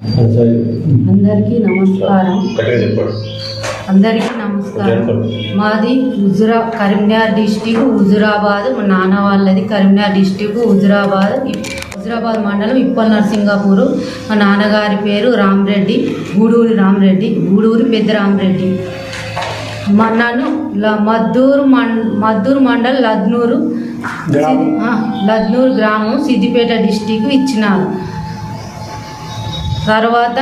అందరికీ నమస్కారం. మాది కరీంనగర్ డిస్టిక్ హుజురాబాద్. మా నాన్న వాళ్ళది కరీంనగర్ డిస్టిక్ హుజురాబాద్ మండలం ఇప్పల్ నరసింగాపూర్. మా నాన్నగారి పేరు రామరెడ్డి, గూడూరి పెద్ద రామరెడ్డి. నన్ను మద్దూరు మండల్ లద్నూరు గ్రామం సిద్దిపేట డిస్టిక్ ఇచ్చినారు. తర్వాత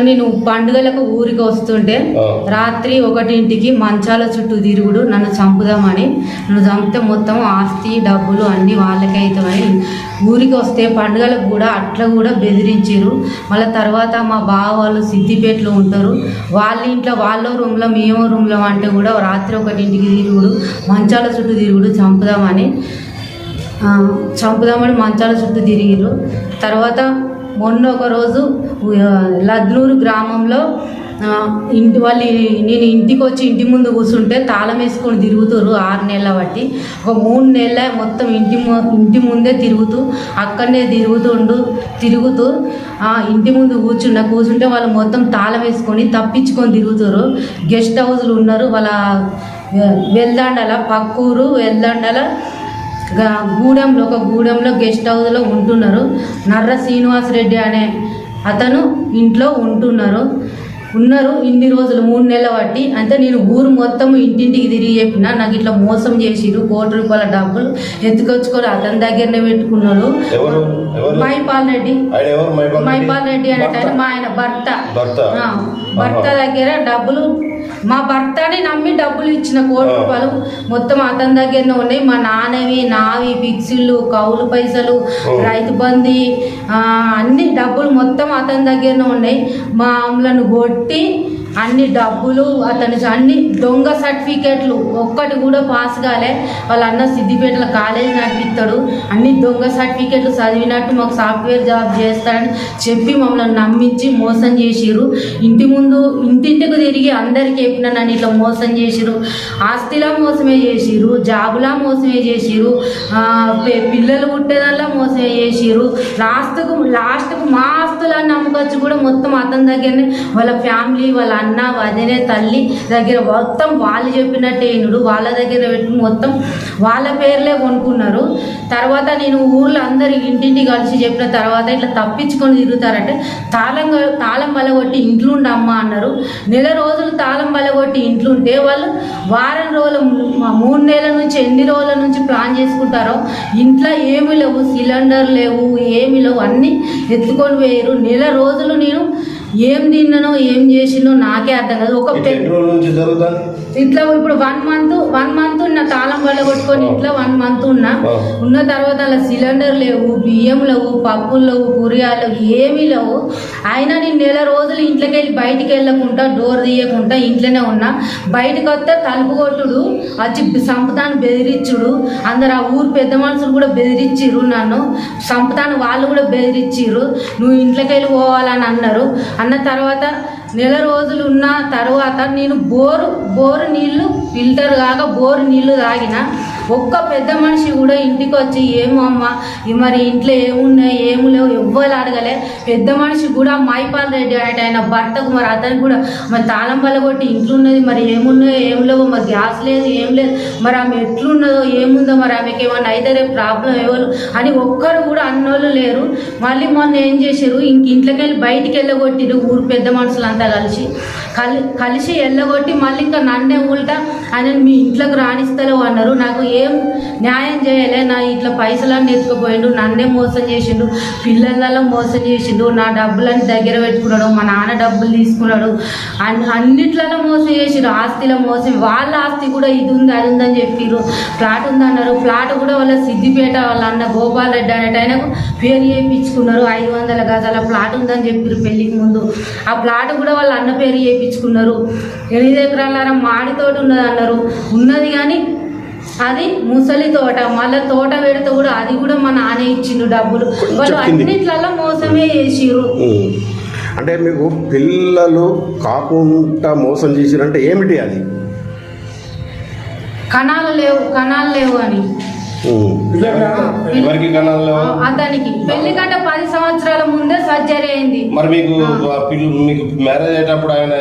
నేను పండుగలకు ఊరికి వస్తుంటే రాత్రి 1ంటికి మంచాల చుట్టూ తిరుగుడు, నన్ను చంపుదామని. నన్ను చంపితే మొత్తం ఆస్తి డబ్బులు అన్నీ వాళ్ళకే అవుతామని ఊరికి వస్తే పండుగలకు కూడా అట్లా కూడా బెదిరించారు. మళ్ళీ తర్వాత మా బావ వాళ్ళు సిద్దిపేటలో ఉంటారు, వాళ్ళ ఇంట్లో వాళ్ళ రూమ్లో మేము రూమ్లో అంటే కూడా రాత్రి 1ంటికి తిరుగుడు, మంచాల చుట్టూ తిరుగుడు, చంపుదామని మంచాల చుట్టూ తిరిగిరు. తర్వాత మొన్న ఒకరోజు లద్నూరు గ్రామంలో నేను ఇంటికి వచ్చి ఇంటి ముందు కూర్చుంటే తాళం వేసుకొని తిరుగుతారు 6 నెలల బట్టి. ఒక 3 నెలల మొత్తం ఇంటి ముందే అక్కడనే తిరుగుతూ ఇంటి ముందు కూర్చుంటే వాళ్ళు మొత్తం తాళం వేసుకొని తప్పించుకొని తిరుగుతారు. గెస్ట్ హౌస్లు ఉన్నారు వాళ్ళ వెల్దండల పక్కూరు వెల్దండల గూడెంలో గెస్ట్ హౌస్లో ఉంటున్నారు. నర్ర శ్రీనివాసరెడ్డి అనే అతను ఇంట్లో ఉన్నారు ఇన్ని రోజులు 3 నెలల బట్టి. అంటే నేను ఊరు మొత్తం ఇంటింటికి తిరిగి చెప్పిన, నాకు ఇట్లా మోసం చేసిరు, ₹1 కోటి డబ్బులు ఎత్తుకొచ్చుకొని అతని దగ్గరనే పెట్టుకున్నాడు. మైపాల్ రెడ్డి అనే మా ఆయన భర్త దగ్గర డబ్బులు, మా భర్తని నమ్మి డబ్బులు ఇచ్చిన ₹1 కోటి మొత్తం అతని దగ్గరనే ఉన్నాయి. మా నాన్నవి నావి ఫిక్స్డ్లు కౌలు పైసలు రైతు బంధి అన్ని డబ్బులు మొత్తం అతని దగ్గరనే ఉన్నాయి. మా అమ్మలను కొట్టి అన్ని డబ్బులు అన్ని దొంగ సర్టిఫికేట్లు ఒక్కటి కూడా పాస్ కాలే. వాళ్ళ అన్న సిద్దిపేటలో కాలేజీ నడిపిస్తాడు, అన్ని దొంగ సర్టిఫికేట్లు చదివినట్టు మాకు సాఫ్ట్వేర్ జాబ్ చేస్తాడని చెప్పి మమ్మల్ని నమ్మించి మోసం చేసిరు. ఇంటింటికి తిరిగి అందరికీ చెప్పిన నన్ను ఇట్లా మోసం చేసిరు, ఆస్తిలా మోసమే చేసిరు, జాబులా మోసమే చేసిరు, పిల్లలు పుట్టేదల్లా మోసమే చేసిరు. లాస్ట్కు మా ఆస్తులన్నీ అమ్ముకొచ్చి కూడా మొత్తం అతని దగ్గరనే వాళ్ళ ఫ్యామిలీ వాళ్ళ అన్న వదినే తల్లి దగ్గర మొత్తం వాళ్ళు చెప్పినట్టే ఈనుడు వాళ్ళ దగ్గర పెట్టి మొత్తం వాళ్ళ పేర్లే కొనుక్కున్నారు. తర్వాత నేను ఊళ్ళో అందరు ఇంటింటి కలిసి చెప్పిన తర్వాత ఇట్లా తప్పించుకొని తిరుగుతారంటే తాళం బలగొట్టి ఇంట్లో ఉండమ్మా అన్నారు. 1 నెల రోజులు తాళం బలగొట్టి ఇంట్లో ఉంటే వాళ్ళు వారం రోజులు 3 నెలల నుంచి ఎన్ని రోజుల నుంచి ప్లాన్ చేసుకుంటారో ఇంట్లో ఏమి లేవు, సిలిండర్ లేవు, ఏమి లేవు, అన్నీ ఎత్తుకొని పోయారు. 1 నెల రోజులు నేను ఏం తిన్నానో ఏం చేసినో నాకే అర్థం కాదు. ఇట్లా ఇప్పుడు 1 మంత్ ఉన్న తాళం వల్ల కొట్టుకొని ఇంట్లో 1 మంత్ ఉన్న తర్వాత అలా సిలిండర్ లేవు, బియ్యం లేవు, పప్పులు లేవు, కూరగాయలు ఏమీ లేవు. అయినా నేను 1 నెల రోజులు ఇంట్లోకి వెళ్ళి బయటికి వెళ్ళకుండా డోర్ తీయకుండా ఇంట్లోనే ఉన్నా. బయటకు వస్తే తలుపు కొట్టుడు, వచ్చి సంపుతాను బెదిరించుడు, అందరు ఆ ఊరు పెద్ద మనుషులు కూడా బెదిరించిర్రు, నన్ను సంపుతాను వాళ్ళు కూడా బెదిరించిర్రు, నువ్వు ఇంట్లోకి వెళ్ళి పోవాలని అన్నారు. అన్న తర్వాత 1 నెల రోజులు ఉన్న తర్వాత నేను బోరు నీళ్ళు ఫిల్టర్ కాక బోరు నీళ్ళు తాగిన. ఒక్క పెద్ద మనిషి కూడా ఇంటికి వచ్చి ఏమో అమ్మ మరి ఇంట్లో ఏమున్నాయి ఏమి లేవు ఎవ్వరు అడగలే. పెద్ద మనిషి కూడా మైపాల్ రెడ్డి అంటే ఆయన భర్తకు మరి అతనికి కూడా మరి తాళం బలగొట్టి ఇంట్లో ఉన్నది మరి ఏమున్నాయో ఏం లేవో, మరి గ్యాస్ లేదు ఏం లేదు, మరి ఆమె ఎట్లున్నదో ఏముందో, మరి ఆమెకి ఏమన్నా అయితే రేపు ప్రాబ్లం ఎవరు అని ఒక్కరు కూడా అన్నోళ్ళు లేరు. మళ్ళీ మొన్న ఏం చేశారు, ఇంట్లోకి వెళ్ళి బయటికి వెళ్ళగొట్టిరు ఊరు పెద్ద మనుషులంతా కలిసి వెళ్ళగొట్టి మళ్ళీ ఇంకా నన్నే ఉల్టా ఆయన మీ ఇంట్లోకి రాణిస్తలేవు అన్నారు. నాకు ఏం న్యాయం చేయలే, నా ఇట్లా పైసలన్నీ ఎత్తుకుపోయిండు, నన్నే మోసం చేసిండు, పిల్లలలో మోసం చేసిండు, నా డబ్బులన్నీ దగ్గర పెట్టుకున్నాడు, మా నాన్న డబ్బులు తీసుకున్నాడు, అన్నిట్లలో మోసం చేసిండు, ఆస్తిలో మోసం. వాళ్ళ ఆస్తి కూడా ఇది ఉంది అది ఉందని చెప్పిర్రు. ప్లాట్ ఉందన్నారు, ప్లాట్ కూడా వాళ్ళ సిద్దిపేట వాళ్ళ అన్న గోపాల్ రెడ్డి అనేట ఆయనకు పేరు చేయించుకున్నారు. 500 గజాల ప్లాట్ ఉందని చెప్పారు పెళ్లికి ముందు. ఆ ప్లాట్ కూడా వాళ్ళ అన్న పేరు చేయించుకున్నారు. 8 ఎకరాల మాడి తోట ఉన్నది అన్నారు, ఉన్నది కానీ అది ముసలి తోట. మళ్ళీ తోట పెడితే కూడా అది కూడా మా నాన్న ఇచ్చిండు డబ్బులు. వాళ్ళు అన్నిట్లలో మోసమే చేసిరు. అంటే మీకు పిల్లలు కాకుండా మోసం చేసిరంటే ఏమిటి అది? కణాలు లేవు అని ఎవరికి కణాల్లో అతనికి పెళ్లి కంటే 10 సంవత్సరాల ముందే సర్జరీ అయింది. మరి మీకు మీకు మ్యారేజ్ అయ్యేటప్పుడు ఆయన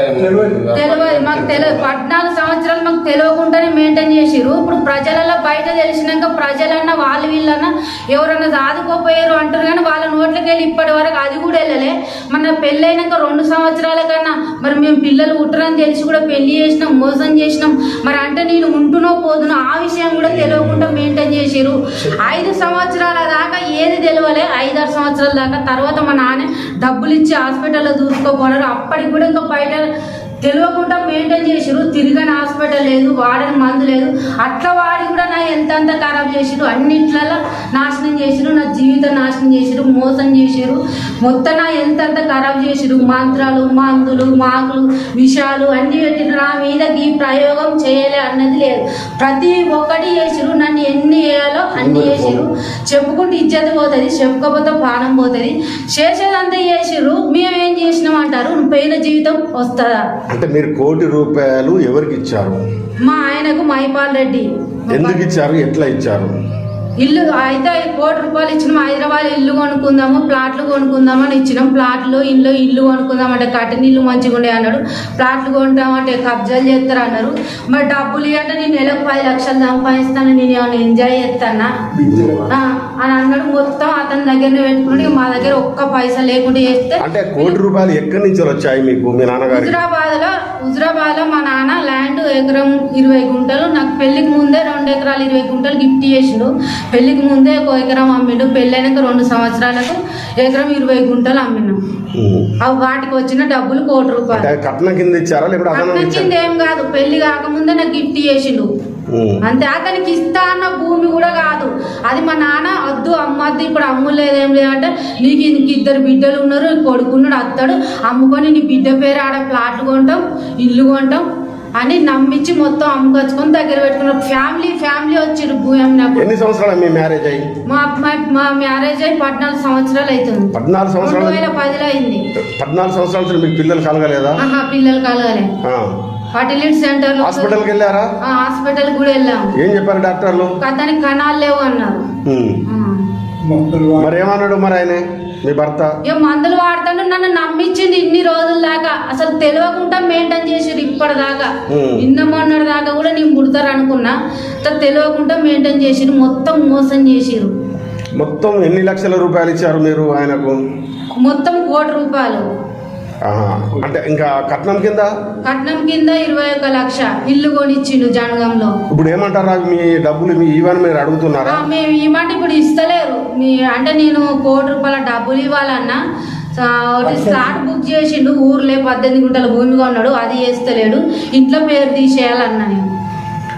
తెలియదు, మాకు తెలియదు. 14 సంవత్సరాలు మాకు తెలియకుండానే మెయింటైన్ చేసిరు. ఇప్పుడు ప్రజలలో బయట తెలిసినాక ప్రజలన్నా వాళ్ళు వీళ్ళన్నా ఎవరన్నా ఆదుకోపోయారు అంటారు, కానీ వాళ్ళ నోట్లకి వెళ్ళి ఇప్పటి వరకు అది కూడా వెళ్ళలే. మన పెళ్ళి అయినాక 2 సంవత్సరాల కన్నా మరి మేము పిల్లలు పుట్టరని తెలిసి కూడా పెళ్లి చేసినాం, మోసం చేసినాం. మరి అంటే నేను ఉంటునో పోదునో ఆ విషయం కూడా తెలియకుండా మెయింటైన్ చేసిరు. 5 సంవత్సరాల దాకా ఏది తెలియలే. 5-6 సంవత్సరాల దాకా తర్వాత మా నాన్న డబ్బులు ఇచ్చి హాస్పిటల్లో చూసుకోపోయారు. అప్పటికి కూడా ఇంకా బయట తెలియకుండా మెయింటైన్ చేసిరు. తిరగని హాస్పిటల్ లేదు, వాడని మందు లేదు. అట్లా వాడి కూడా నా ఎంతంత ఖరాబ్ చేసిరు, అన్నిట్లలో నాశనం చేసిరు, నా జీవితం నాశనం చేసిరు, మోసం చేసిరు. మొత్తం నా ఎంతంత ఖరాబ్ చేసిరు. మంత్రాలు, మందులు, మాకులు, విషాలు అన్ని పెట్టిరు. నా మీద ఈ ప్రయోగం చేయలే అన్నది లేదు. ప్రతి ఒక్కటి చేసిరు. నన్ను ఎన్ని చేయాలో అన్ని చేసిరు. చెప్పుకుంటే ఇజ్జత పోతుంది, చెప్పుకోకపోతే ప్రాణం పోతుంది. చేసేదంతా చేసిరు. మేమేం చేసినాం అంటారు. పోయిన జీవితం వస్తుందా? అంటే మీరు 1 కోటి రూపాయలు ఎవరికి ఇచ్చారు? మా ఆయనకు మైపాల్ రెడ్డి. ఎందుకు ఇచ్చారు, ఎట్లా ఇచ్చారు? ఇల్లు అయితే 1 కోటి రూపాయలు ఇచ్చినాం. హైదరాబాద్ ఇల్లు కొనుక్కుందాము, ప్లాట్లు కొనుక్కుందామని ఇచ్చినాం. ప్లాట్లు ఇల్లు కొనుక్కుందామంటే కట్టిన ఇల్లు మంచిగా ఉండే అన్నాడు. ప్లాట్లు కొంటామంటే కబ్జాలు చేస్తారు అన్నారు. మరి డబ్బులు అంటే నేను నెలకు 10 లక్షలు సంపాదిస్తాను, నేను ఏమైనా ఎంజాయ్ చేస్తానా అని అన్నాడు. మొత్తం అతని దగ్గరనే పెట్టుకున్నాడు. మా దగ్గర ఒక్క పైసా లేకుండా చేస్తే. అంటే 1 కోటి రూపాయలు ఎక్కడి నుంచి వచ్చాయి మీకు మీ నాన్నగారు? హుజరాబాద్ లో మా నాన్న ల్యాండ్ ఎకరం 20 గుంటలు నాకు పెళ్లికి ముందే 2 ఎకరాలు 20 గుంటలు గిఫ్ట్ చేసిండు. పెళ్లికి ముందే 1 ఎకరం అమ్మిండు. పెళ్ళైనాక 2 సంవత్సరాలకు ఎకరం 20 గుంటలు అమ్మినాం. అవి వాటికి వచ్చిన డబ్బులు 1 కోటి రూపాయలు. కట్నం కింద ఇచ్చారా? కట్నం కింద ఏం కాదు, పెళ్లి కాకముందే నాకు గిఫ్ట్ చేసిండు అంతే. అతనికి ఇస్తా అన్న భూమి కూడా కాదు అది. మా నాన్న వద్దు అమ్మద్దు, ఇప్పుడు అమ్ములేదేం లేదంటే నీకు 2 బిడ్డలు ఉన్నారు, కొడుకున్నాడు, అత్తాడు, అమ్ముకొని నీ బిడ్డ పేరు ఆడ ప్లాట్లు కొంటాం, ఇల్లు కొంటాం అని నమ్మించి మొత్తం అమ్ముకొచ్చుకొని దగ్గర పెట్టుకున్నారు. ఫ్యామిలీ వచ్చిరు భూమి అమ్మినప్పుడు. ఎన్ని సంవత్సరాలు మీ మ్యారేజ్ అయ్యి? మా మ్యారేజ్ అయ్యి 14 సంవత్సరాలు అవుతుంది. 14 సంవత్సరాలు 2010లో అయింది. 14 సంవత్సరాలు మీకు పిల్లలు కలగలేదా? పిల్లలు కలగలే. ఫర్టిలిటీ సెంటర్ హాస్పిటల్కి వెళ్ళారా? హాస్పిటల్ కూడా వెళ్ళాము. ఏం చెప్పారు డాక్టర్లు? అతనికి కణాలు లేవు అన్నారు. మరి ఏమన్నాడు మరి ఆయన మీ భర్త? మందులు వాడతాను నన్ను నమ్మించింది ఇన్ని రోజుల దాకా. అసలు తెలియకుండా మెయింటైన్ చేసారు ఇప్పటిదాకా. నిన్న మొన్నటి దాకా కూడా నేను పుడతారు అనుకున్నా, తెలియకుండా మెయింటైన్ చేసిరు. మొత్తం మోసం చేసిరు. మొత్తం ఎన్ని లక్షల రూపాయలు ఇచ్చారు మీరు ఆయనకు? మొత్తం 1 కోటి రూపాయలు. అంటే ఇంకా కట్నం కింద 21 లక్ష ఇల్లు కొనిచ్చిండు జనగంలో. ఇప్పుడు ఏమంటారా మీ డబ్బులు ఇవన్నీ మీరు అడుగుతున్నారా? మేము ఇవ్వమంటే ఇప్పుడు ఇస్తలేరు. అంటే నేను 1 కోటి రూపాయల డబ్బులు ఇవ్వాలన్నా స్లాట్ బుక్ చేసిండు. ఊర్లే 18 గుంటల భూమి కొన్నాడు, అది చేస్తలేడు. ఇంట్లో పేరు తీసేయాలన్నా నేను.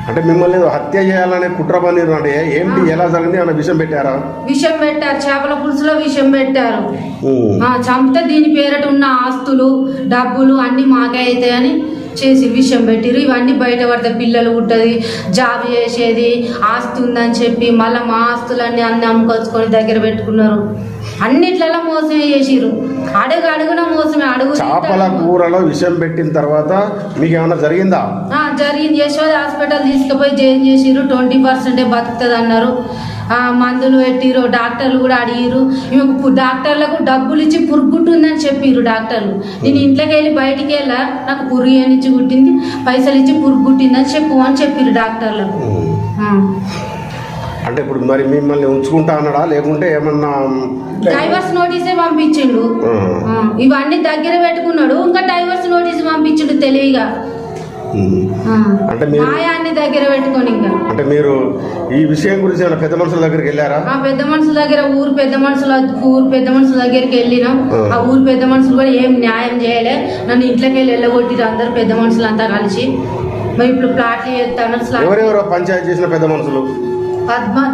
అంటే మిమ్మల్ని హత్య చేయాలనే కుట్ర పనిరు అంటే ఏంటి, ఎలా జరిగింది? ఏమైనా విషయం పెట్టారా? విషం పెట్టారు, చేపల పులుసులో విషం పెట్టారు. చంపితే దీని పేరట ఉన్న ఆస్తులు డబ్బులు అన్ని మాకే అవుతాయని చేసి విషయం పెట్టిరు. ఇవన్నీ బయట పడితే పిల్లలు పుట్టది, జాబ్ చేసేది, ఆస్తి ఉందని చెప్పి మళ్ళీ మా ఆస్తులన్నీ అన్ని అమ్ముకొచ్చుకొని దగ్గర పెట్టుకున్నారు. అన్నిట్లలో మోసమే చేసిరు. అడుగున మోసమే. చేపల కూరలో విషం పెట్టిన తర్వాత మీకు ఏమైనా జరిగిందా? జరిగింది. యశోద హాస్పిటల్ తీసుకుపోయి జాయిన్ చేసిరు. 20% బతుకుతుంది అన్నారు. మందులు పెట్టిరు. డాక్టర్లు కూడా అడిగిరు. ఈమెకు డాక్టర్లకు డబ్బులు ఇచ్చి పురుగుట్టుందని చెప్పిరు డాక్టర్లు. నేను ఇంట్లోకి వెళ్ళి బయటికి వెళ్ళా, నాకు పురుగు ఏనిచ్చి కుట్టింది, పైసలు ఇచ్చి పురుగు కుట్టిందని చెప్పు అని చెప్పిరు డాక్టర్లకు. అంటే ఇప్పుడు మరి మిమ్మల్ని ఉంచుకుంటా అన్నాడా లేకుంటే ఏమన్నా? డైవర్స్ నోటీసే పంపించిండు. ఇవన్నీ దగ్గర పెట్టుకున్నాడు. ఇంకా డైవర్స్ నోటీస్ పంపించిండు తెలివిగా. అంటే మాయాన్ని దగ్గర పెట్టుకొని. ఇంకా అంటే మీరు ఈ విషయం గురించి ఏమైనా పెద్ద మనుషుల దగ్గరికి వెళ్ళారా? పెద్ద మనుషుల దగ్గర ఊరు పెద్ద మనుషుల దగ్గరికి వెళ్ళినాం. ఆ ఊరు పెద్ద మనుషులు కూడా ఏం న్యాయం చేయలే. నన్ను ఇంట్లోకి వెళ్ళగొట్టిరు అందరు పెద్ద మనుషులు అంతా కలిసి. మరి ఇప్పుడు ప్లాట్లు చేస్తాను. ఎవరెవరో పంచాయతీ చేసిన పెద్ద మనుషులు?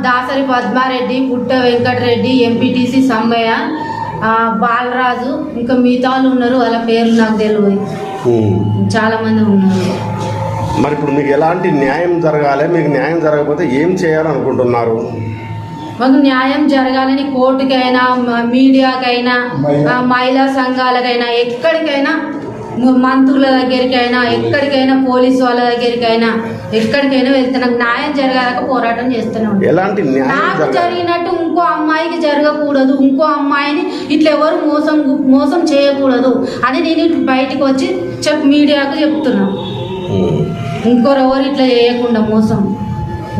దాసరి పద్మారెడ్డి, పుట్ట వెంకటరెడ్డి, ఎంపీటీసీ సమ్మయ్య, బాలరాజు, ఇంకా మిగతా వాళ్ళు ఉన్నారు. వాళ్ళ పేర్లు నాకు తెలియదు. చాలా మంది ఉన్నారు. మరి ఇప్పుడు మీకు ఎలాంటి న్యాయం జరగాలి? మీకు న్యాయం జరగకపోతే ఏం చేయాలనుకుంటున్నారు? మాకు న్యాయం జరగాలని కోర్టుకైనా, మీడియాకైనా, మహిళా సంఘాలకైనా, ఎక్కడికైనా మంత్రుల దగ్గరికైనా ఎక్కడికైనా పోలీసు వాళ్ళ దగ్గరికైనా ఎక్కడికైనా వెళ్తే నాకు న్యాయం జరగాక పోరాటం చేస్తూనే ఉంటాను. ఎలాంటి న్యాయం నాకు జరగాలి? జరిగినట్టు ఇంకో అమ్మాయికి జరగకూడదు, ఇంకో అమ్మాయిని ఇట్లా ఎవరు మోసం చేయకూడదు అని నేను బయటికి వచ్చి మీడియాకు చెప్తున్నా. ఇంకోరెవరు ఇట్లా చేయకుండా మోసం,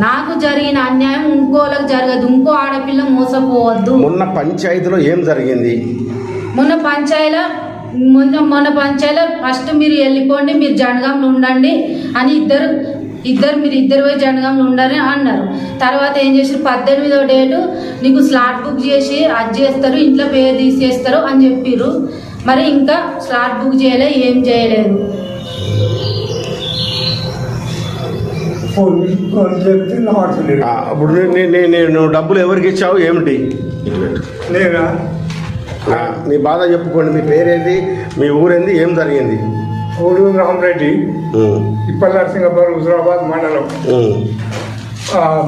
నాకు జరిగిన అన్యాయం ఇంకోళ్ళకి జరగదు, ఇంకో ఆడపిల్ల మోసపోవద్దు. మొన్న పంచాయతీలో ఏం జరిగింది? మొన్న పంచాయతీలో ఫస్ట్ మీరు వెళ్ళిపోండి, మీరు జనగాంలో ఉండండి అని ఇద్దరు పోయి జనగాంలో ఉండాలని అన్నారు. తర్వాత ఏం చేసారు, 18వ డేటు నీకు స్లాట్ బుక్ చేసి అది చేస్తారు, ఇంట్లో పేరు తీసేస్తారు అని చెప్పిర్రు. మరి ఇంకా స్లాట్ బుక్ చేయలే, ఏం చేయలేదు. అప్పుడు నేను డబ్బులు ఎవరికి ఇచ్చావు ఏమిటి? నేనా నీ బాధ చెప్పుకోండి. మీ పేరేంటి, మీ ఊరేంది, ఏం జరిగింది? ఊరు రామరెడ్డి, ఇప్పటి నరసింగపురం, హుజరాబాద్ మండలం.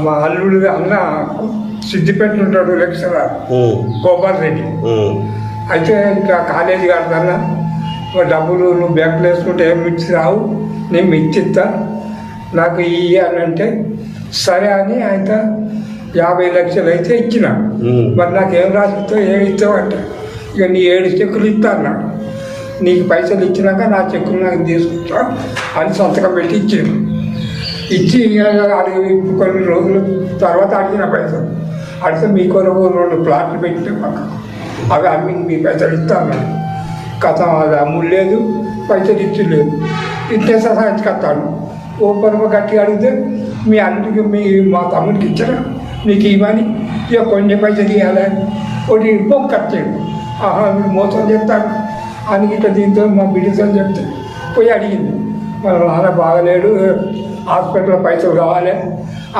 మా అల్లుడు అన్న సిద్దిపేట ఉంటాడు, లెక్చరర్ గోపాల్ రెడ్డి. అయితే ఇంకా కాలేజీ కడతానా, డబ్బులు నువ్వు బ్యాంకులు వేసుకుంటే ఏమి ఇచ్చి రావు, నేను ఇచ్చిస్తా, నాకు ఇయ్యి అని అంటే సరే అని ఆయన 50 లక్షలు అయితే ఇచ్చిన. మరి నాకు ఏం రాసిస్తావు, ఏమి ఇస్తావు అంటే ఇక నీ 7 చెక్కులు ఇస్తా అన్నాడు. నీకు పైసలు ఇచ్చినాక నా చెక్కులు నాకు తీసుకుంటా అని సంతకం పెట్టి ఇచ్చాను. ఇచ్చి అడిగి కొన్ని రోజుల తర్వాత అడిగిన పైసలు అడిగితే మీ కొరకు 2 ప్లాట్లు పెట్టితే పక్క అవి అమ్మి మీ పైసలు ఇస్తా అన్నాడు. కథ అది అమ్ములేదు, పైసలు ఇచ్చలేదు, ఇచ్చే సహాయించుకొస్తాడు. ఓ పరమ గట్టిగా అడిగితే మీ అన్నిటికి మా తమ్ముడికి ఇచ్చారా, నీకు ఇవ్వని ఇక కొన్ని పైసలు ఇవ్వాలి, ఒకటి మొక్కచ్చాడు. ఆహా మీరు మోసం చెప్తాను అని ఇట్లా దీంతో మా బిడ్డతో చెప్తే పోయి అడిగింది. మన నాన్న బాగలేడు, హాస్పిటల్లో పైసలు కావాలి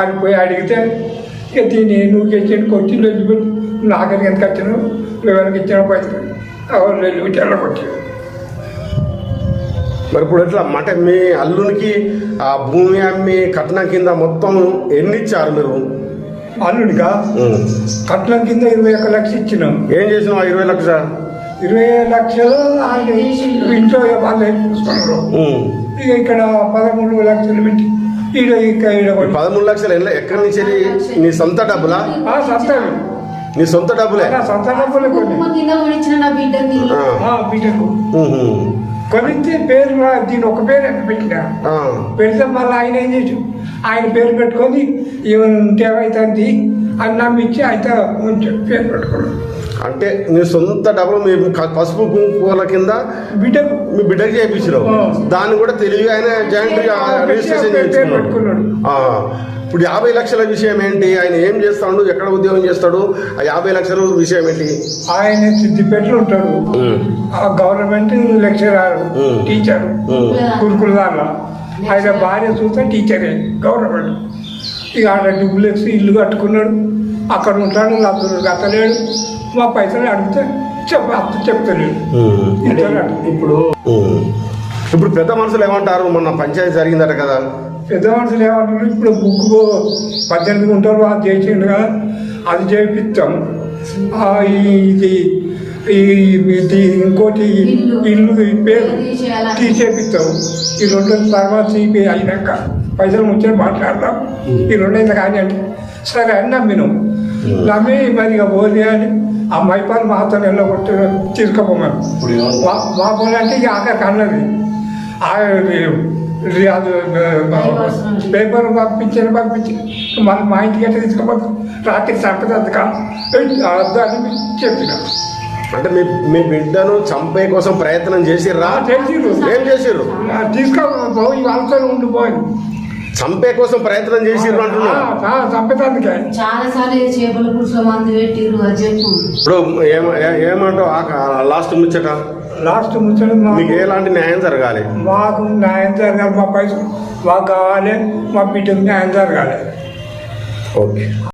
అని పోయి అడిగితే ఇక దీన్ని నువ్వు ఇచ్చిన కొట్టిండు వెళ్ళిపోయి నాకని ఎంత కట్టాను, ఎవరికి ఇచ్చిన పైసలు ఎవరు వెళ్ళిపోయి వెళ్ళగొట్టాడు. మరి ఇప్పుడు ఎట్లా అంటే మీ అల్లునికి ఆ భూమి అమ్మి కట్నం కింద మొత్తం ఎన్ని ఇచ్చారు మీరు? అల్లుడిగా కట్నం కింద 21 లక్షలు ఇచ్చినాం. ఏం చేసినావు ఆ 20 లక్షలు? 20 లక్షలు ఆయన ఇంట్లో వాళ్ళు ఏం చూసుకున్నారు. ఇక ఇక్కడ 13 లక్షలు పెట్టి ఈడ 13 లక్షలు ఎక్కడి నుంచి? నీ సొంత డబ్బులా? సొంతం, నీ సొంత డబ్బులే? సొంత డబ్బులే బిడ్డకు కొనిస్తే పేరు దీని ఒక పేరు ఎంత పెట్టినా పెడితే మళ్ళీ ఆయన ఏం చేసి ఆయన పేరు పెట్టుకొని ఏమైనా ఉంటే అవుతుంది అని నమ్మించి అయితే పేరు పెట్టుకున్నాడు. అంటే నీ సొంత డబ్బులు మీ పసుపు కుంకుమల కింద మీ బిడ్డకి చేయించినావు, దాన్ని కూడా తెలివిగా ఆయన జాయింట్ రిజిస్ట్రేషన్ పెట్టుకున్నాడు. ఇప్పుడు 50 లక్షల విషయం ఏంటి? ఆయన ఏం చేస్తాడు, ఎక్కడ ఉద్యోగం చేస్తాడు? ఆ 50 లక్షల విషయం ఏంటి? ఆయన సిద్దిపేటలో ఉంటాడు, గవర్నమెంట్ లెక్చరర్, టీచర్, గురుకులాల్లో. ఆయన భార్య చూస్తే టీచరే గవర్నమెంట్. ఇక ఆయన డూప్లెక్స్ ఇల్లు కట్టుకున్నాడు, అక్కడ ఉంటాడు, అతను కట్టలేడు. మా పైసలు అడిగితే చెప్తలేడు. ఇప్పుడు పెద్ద మనుషులు ఏమంటారు? మొన్న పంచాయతీ జరిగిందట కదా, పెద్ద మనుషులు ఏమంటారు, ఇప్పుడు బుక్ 18 గుంటలు అది చేసిండు కదా, అది చేపిస్తాం. ఇది ఇంకోటి ఇల్లు పేరు తీసేపిస్తాం. ఈ 2 రోజుల తర్వాత అయినాక పైసలు ముచ్చట మాట్లాడతాం. ఈ 2 రోజులు కానీ అంటే సరే అని నమ్మినాం. నమ్మి మరి ఇక పోతే అని ఆ మైపాలు మాతో వెళ్ళగొట్టి తీసుకుపోమని మా పోనీ అంటే ఇక ఆఖరికి అన్నది అది పేపర్ పంపించి మళ్ళీ మా ఇంటికి ఎట్లా తీసుకోపోతే రాత్రి సంపద అని చెప్పిన. అంటే మీ బిడ్డను చంపే కోసం ప్రయత్నం చేసిర్రా? చేసిర్రు. ఏం చేసిర్రు? తీసుకోపోయి వాళ్ళతో ఉండిపోయింది. చంపే కోసం ప్రయత్నం చేసిర్రు అంటున్నా? చంపేదానికే చాలా సార్లు చేపల పురుషుల మందు పెట్టిర్రు అని చెప్పు. ఇప్పుడు ఏమంటావు లాస్ట్ ముచ్చట? మీకు ఎలాంటి న్యాయం జరగాలి? మాకు న్యాయం జరగాలి, మా పైసలు మాకు కావాలి, మా బిడ్డకు న్యాయం జరగాలి. ఓకే.